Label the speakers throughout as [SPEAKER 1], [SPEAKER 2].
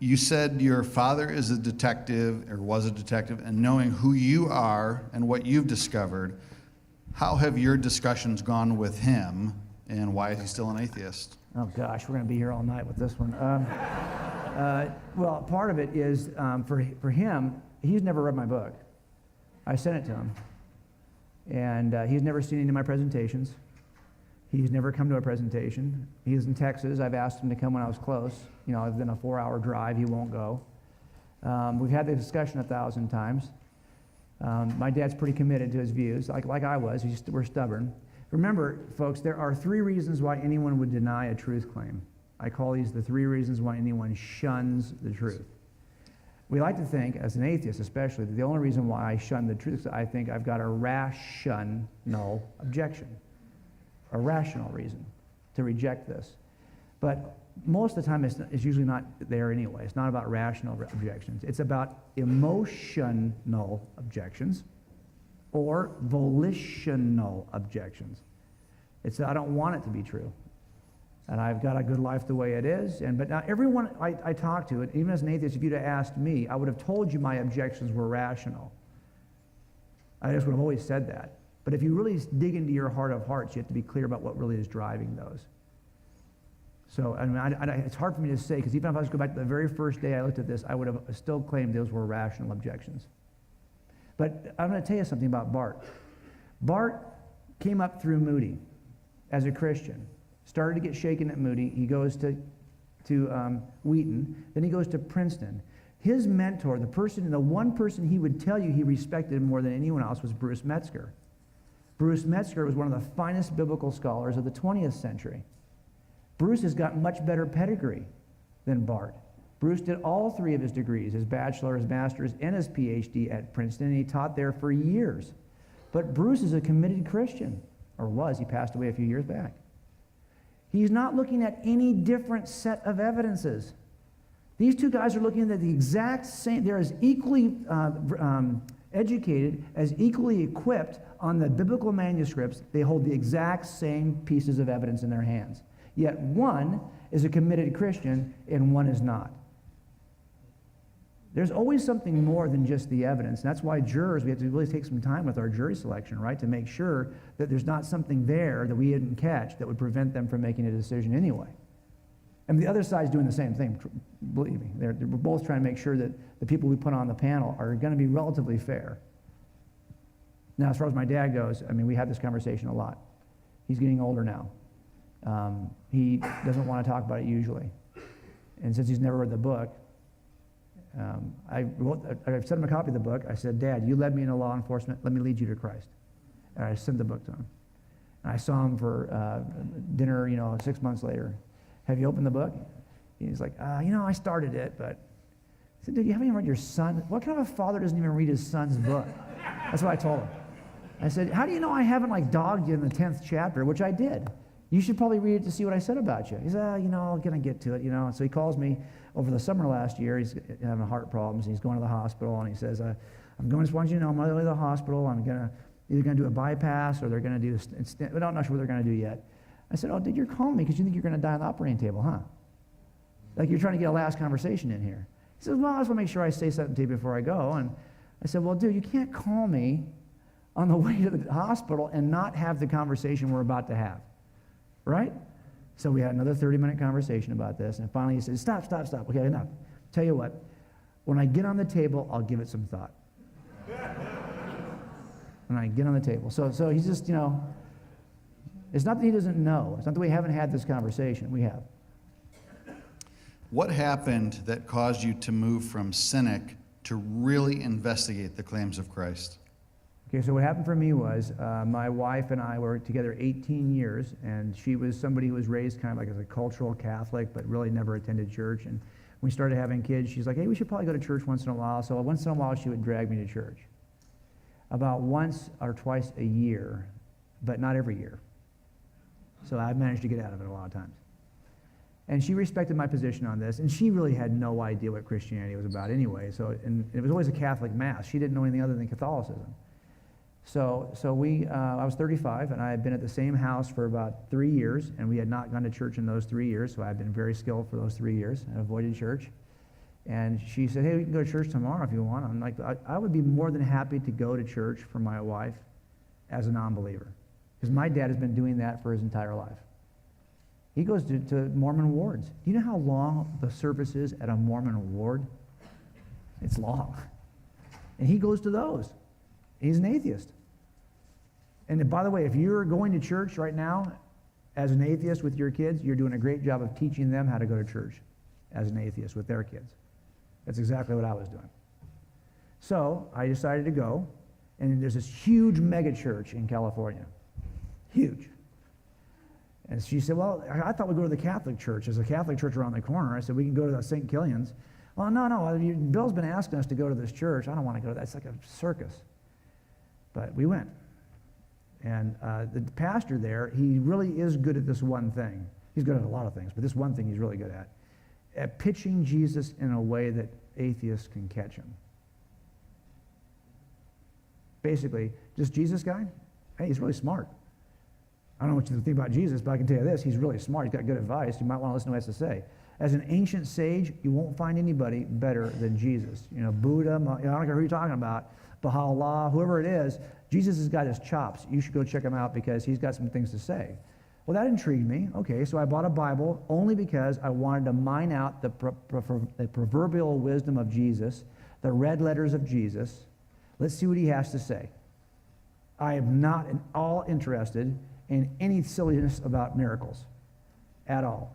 [SPEAKER 1] You said your father is a detective, or was a detective, and knowing who you are and what you've discovered, how have your discussions gone with him, and why is he still an atheist?
[SPEAKER 2] Oh gosh, we're going to be here all night with this one. Well, part of it is for him, he's never read my book. I sent it to him, and he's never seen any of my presentations. He's never come to a presentation. He's in Texas. I've asked him to come when I was close. You know, it's been a 4-hour drive. He won't go. We've had the discussion 1,000 times. My dad's pretty committed to his views, like I was. We're stubborn. Remember, folks, there are 3 reasons why anyone would deny a truth claim. I call these the 3 reasons why anyone shuns the truth. We like to think, as an atheist especially, that the only reason why I shun the truth is I think I've got a rational objection. A rational reason to reject this. But most of the time it's usually not there anyway. It's not about rational objections. It's about emotional objections or volitional objections. It's I don't want it to be true. And I've got a good life the way it is. But now everyone I talk to, even as an atheist, if you'd have asked me, I would have told you my objections were rational. I just would have always said that. But if you really dig into your heart of hearts, you have to be clear about what really is driving those. So I mean, it's hard for me to say, because even if I was to go back to the very first day I looked at this, I would have still claimed those were rational objections. But I'm going to tell you something about Bart. Bart came up through Moody as a Christian. Started to get shaken at Moody. He goes to Wheaton. Then he goes to Princeton. His mentor, the one person he would tell you he respected more than anyone else, was Bruce Metzger. Bruce Metzger was one of the finest biblical scholars of the 20th century. Bruce has got much better pedigree than Bart. Bruce did all 3 of his degrees, his bachelor, his master's, and his PhD at Princeton, and he taught there for years. But Bruce is a committed Christian, or was. He passed away a few years back. He's not looking at any different set of evidences. These 2 guys are looking at the exact same. They're as equally educated, as equally equipped on the biblical manuscripts. They hold the exact same pieces of evidence in their hands. Yet one is a committed Christian and one is not. There's always something more than just the evidence. And that's why jurors, we have to really take some time with our jury selection, right, to make sure that there's not something there that we didn't catch that would prevent them from making a decision anyway. And the other side's doing the same thing, believe me. We're both trying to make sure that the people we put on the panel are going to be relatively fair. Now, as far as my dad goes, I mean, we have this conversation a lot. He's getting older now. He doesn't want to talk about it usually. And since he's never read the book, I sent him a copy of the book. I said, Dad, you led me into law enforcement. Let me lead you to Christ. And I sent the book to him. And I saw him for dinner, 6 months later. Have you opened the book? He's like, I started it, but I said, dude, you haven't even read your son? What kind of a father doesn't even read his son's book? That's what I told him. I said, how do you know I haven't dogged you in the 10th chapter, which I did? You should probably read it to see what I said about you. He said, I'm going to get to it, So he calls me over the summer last year. He's having heart problems. He's going to the hospital, and he says, I'm going to want you to know I'm on the way to the hospital. I'm either going to do a bypass or they're going to do I'm not sure what they're going to do yet. I said, oh, dude, you're calling me because you think you're going to die on the operating table, huh? Like you're trying to get a last conversation in here. He says, well, I just want to make sure I say something to you before I go. And I said, well, dude, you can't call me on the way to the hospital and not have the conversation we're about to have, right? So we had another 30-minute conversation about this, and finally he said, stop. Okay, enough. Tell you what, when I get on the table, I'll give it some thought. When I get on the table. So he's just, it's not that he doesn't know. It's not that we haven't had this conversation. We have.
[SPEAKER 1] What happened that caused you to move from cynic to really investigate the claims of Christ?
[SPEAKER 2] Okay, so what happened for me was my wife and I were together 18 years, and she was somebody who was raised kind of like as a cultural Catholic, but really never attended church. And when we started having kids, she's like, hey, we should probably go to church once in a while. So once in a while, she would drag me to church. About once or twice a year, but not every year. So I managed to get out of it a lot of times. And she respected my position on this, and she really had no idea what Christianity was about anyway. And it was always a Catholic mass. She didn't know anything other than Catholicism. So I was 35, and I had been at the same house for about 3 years, and we had not gone to church in those 3 years, so I had been very skilled for those 3 years. I avoided church. And she said, hey, we can go to church tomorrow if you want. I'm like, I would be more than happy to go to church for my wife as a non-believer. Because my dad has been doing that for his entire life. He goes to Mormon wards. Do you know how long the service is at a Mormon ward? It's long. And he goes to those. He's an atheist. And by the way, if you're going to church right now as an atheist with your kids, you're doing a great job of teaching them how to go to church as an atheist with their kids. That's exactly what I was doing. So I decided to go, and there's this huge mega church in California. Huge. And she said, well, I thought we'd go to the Catholic church. There's a Catholic church around the corner. I said, we can go to the St. Killian's. Well, no, Bill's been asking us to go to this church. I don't want to go to that. It's like a circus. But we went. And the pastor there, he really is good at this one thing. He's good at a lot of things, but this one thing he's really good at pitching Jesus in a way that atheists can catch him. Basically, just Jesus guy, hey, he's really smart. I don't know what you think about Jesus, but I can tell you this, he's really smart. He's got good advice. You might want to listen to what he has to say. As an ancient sage, you won't find anybody better than Jesus. You know, Buddha, I don't care who you're talking about, Baha'u'llah, whoever it is, Jesus has got his chops. You should go check him out because he's got some things to say. Well, that intrigued me. Okay, so I bought a Bible only because I wanted to mine out the proverbial wisdom of Jesus, the red letters of Jesus. Let's see what he has to say. I am not at all interested in any silliness about miracles at all.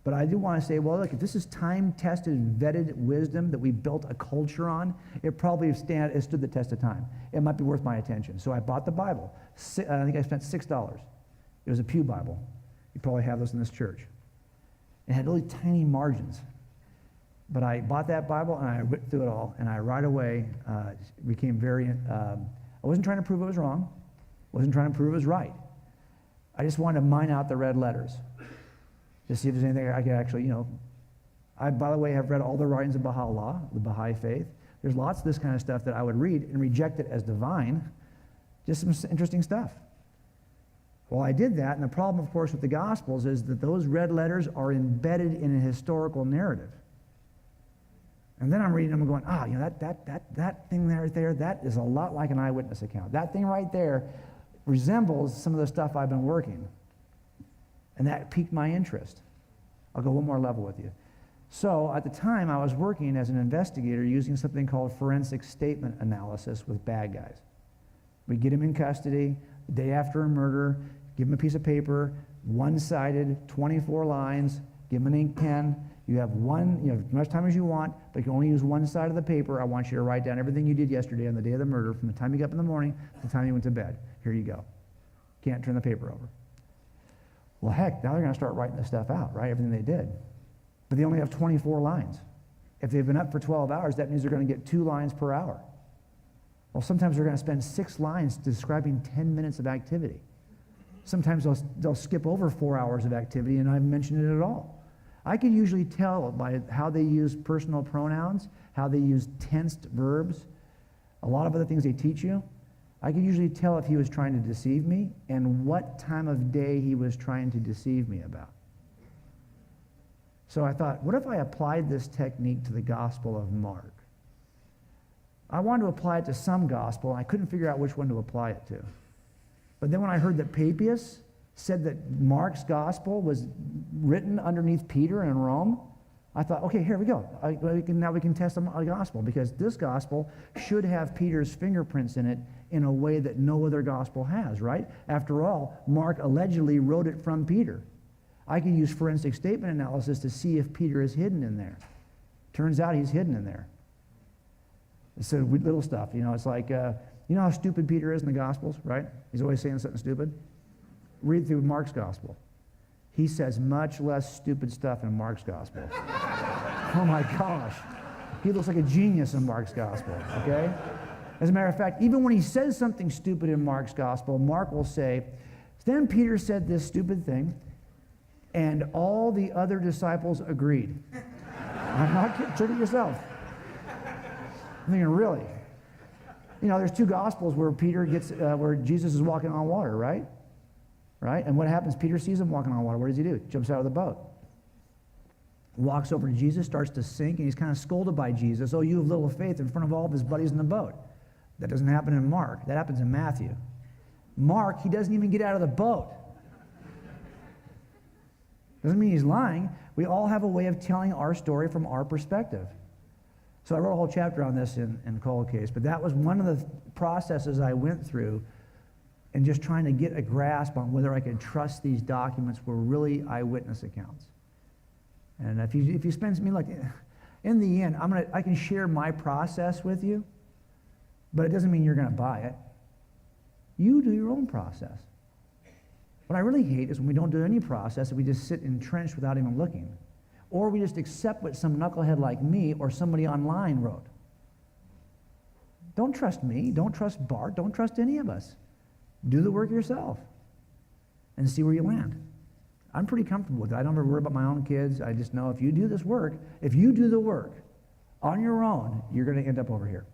[SPEAKER 2] But I do want to say, well, look, if this is time-tested, vetted wisdom that we built a culture on, it probably it stood the test of time. It might be worth my attention. So I bought the Bible. I think I spent $6. It was a pew Bible. You probably have those in this church. It had really tiny margins. But I bought that Bible, and I ripped through it all, and I right away became very, I wasn't trying to prove it was wrong. I wasn't trying to prove it was right. I just wanted to mine out the red letters to see if there's anything I could actually, I, by the way, have read all the writings of Baha'u'llah, the Baha'i faith. There's lots of this kind of stuff that I would read and reject it as divine. Just some interesting stuff. Well, I did that, and the problem, of course, with the Gospels is that those red letters are embedded in a historical narrative. And then I'm reading them and going, that thing right there, that is a lot like an eyewitness account. That thing right there resembles some of the stuff I've been working. And that piqued my interest. I'll go one more level with you. So at the time, I was working as an investigator using something called forensic statement analysis with bad guys. We'd get them in custody the day after a murder, give them a piece of paper, one-sided, 24 lines, give them an ink pen. You have as much time as you want, but you can only use one side of the paper. I want you to write down everything you did yesterday on the day of the murder, from the time you got up in the morning to the time you went to bed. Here you go. Can't turn the paper over. Well, heck, now they're going to start writing this stuff out, right? Everything they did. But they only have 24 lines. If they've been up for 12 hours, that means they're going to get 2 lines per hour. Well, sometimes they're going to spend 6 lines describing 10 minutes of activity. Sometimes they'll skip over 4 hours of activity and I haven't mentioned it at all. I can usually tell by how they use personal pronouns, how they use tensed verbs, a lot of other things they teach you. I can usually tell if he was trying to deceive me and what time of day he was trying to deceive me about. So I thought, what if I applied this technique to the Gospel of Mark? I wanted to apply it to some gospel, and I couldn't figure out which one to apply it to. But then when I heard that Papias said that Mark's gospel was written underneath Peter in Rome, I thought, okay, here we go. Now we can test a gospel, because this gospel should have Peter's fingerprints in it in a way that no other gospel has, right? After all, Mark allegedly wrote it from Peter. I can use forensic statement analysis to see if Peter is hidden in there. Turns out he's hidden in there. It's little stuff, it's like, you know how stupid Peter is in the Gospels, right? He's always saying something stupid. Read through Mark's Gospel. He says much less stupid stuff in Mark's Gospel. Oh my gosh. He looks like a genius in Mark's Gospel, okay? As a matter of fact, even when he says something stupid in Mark's Gospel, Mark will say, then Peter said this stupid thing, and all the other disciples agreed. I'm not kidding. Check it yourself. I'm thinking, really? There's 2 Gospels where where Jesus is walking on water, right? Right? And what happens? Peter sees him walking on water. What does he do? Jumps out of the boat. walks over to Jesus, starts to sink, and he's kind of scolded by Jesus. Oh, you have little faith, in front of all of his buddies in the boat. That doesn't happen in Mark. That happens in Matthew. Mark, he doesn't even get out of the boat. Doesn't mean he's lying. We all have a way of telling our story from our perspective. So I wrote a whole chapter on this in Cold Case, but that was one of the processes I went through in just trying to get a grasp on whether I could trust these documents were really eyewitness accounts. And if you spend me like, in the end, I can share my process with you, but it doesn't mean you're going to buy it. You do your own process. What I really hate is when we don't do any process and we just sit entrenched without even looking. Or we just accept what some knucklehead like me or somebody online wrote. Don't trust me. Don't trust Bart. Don't trust any of us. Do the work yourself and see where you land. I'm pretty comfortable with it. I don't ever worry about my own kids. I just know if you do this work, if you do the work on your own, you're going to end up over here.